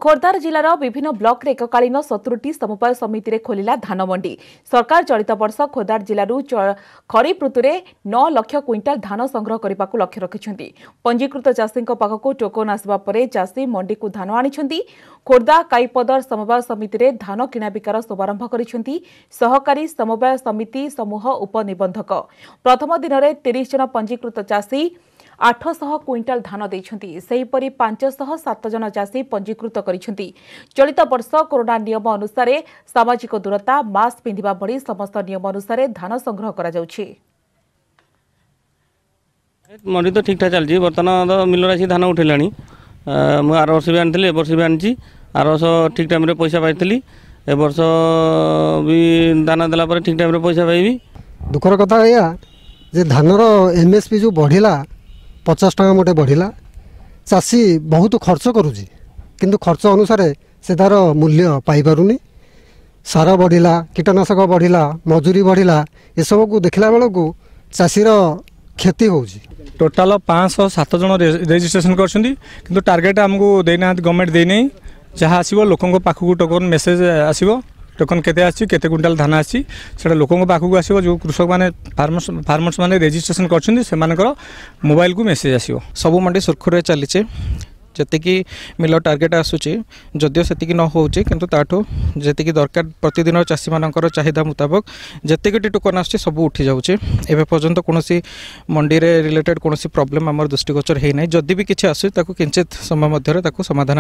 खोर्धार जिलार विभिन्न ब्लॉक रे एककालीन 70टी समवाय समिति रे खोलिला धान मंडी। सरकार चलित वर्ष खोर्धार जिलू खरीफ ऋतु में 9 लाख क्विंटाल धान संग्रह करने को लक्ष्य रखिछन्ति। पंजीकृत चाषी पाखक टोकन आसवा परे चाषी मंडी को धान आनिछन्ति। खोर्धा काईपदर समवाय समिति रे धान किणाबिकार शुभारंभ करिछन्ति सहकारी समवाय समिति समूह उपनिबंधक। प्रथम दिन में 30 जन पंजीकृत चाषी 800 क्विंटाल धान देइछन्ति। सेहीपरि 507 जन चाषी पंजीकृत करिछन्ति। चलित वर्ष कोरोना नियम अनुसार सामाजिक दूरता मास्क पिंधिबा भଳି समस्त नियम अनुसार धान संग्रह करा जाउछि। मंडी तो ठीक ठाक चलछि। बर्तमान तो मिल राशि धान उठेलानी। मु आर वर्ष भी आनी ए वर्ष भी आनी। आर वर्ष ठीक टाइम रे पैसा पाइली। ए वर्ष भी दाना देला पर ठीक टाइम रे पैसा पाइबी। दुखर कथा या जे धानर एमएसपी जो बढ़िला 50 टका मोटे बढ़िला। चाषी बहुत खर्च करुची किंतु खर्च अनुसार से तार मूल्य पाई पारुनी। सार बढ़िला, कीटनाशक बढ़िला, मजूरी बढ़िला, ये सब को देखला बेलू चाषीर क्षति होउची। टोटाल 507 जन रेजिस्ट्रेशन करछन्ती किंतु टार्गेट हमको देना गवर्नमेंट देनै। जहाँ आसीबो लोकन पाखक टोकन मेसेज आसीबो टोकन केते आछि केते क्विंटाल धान आछि सेटा लोकन पाखक आसीबो। जो कृषक माने फार्मर्स माने रेजिस्ट्रेशन करछन्ती सेमानकर मोबाइल को मेसेज आसीबो। सब मंडी सुरखुरे चलीचे जतिकी मिल टार्गेट आसूची जदियो सेतिकी न होउची किंतु ताठो जतिकी दरकार प्रतिदिन चाषी मानकर चाहिदा मुताबक जतिकी टोकन आछी सब उठी जाउची। एबे पर्यंत कोनोसी मंडी रे रिलेटेड कोनोसी प्रॉब्लम हमर दृष्टिगोचर हे नै। जदि भी किछि आसु ताको किंचित समय मध्यरे ताको समाधान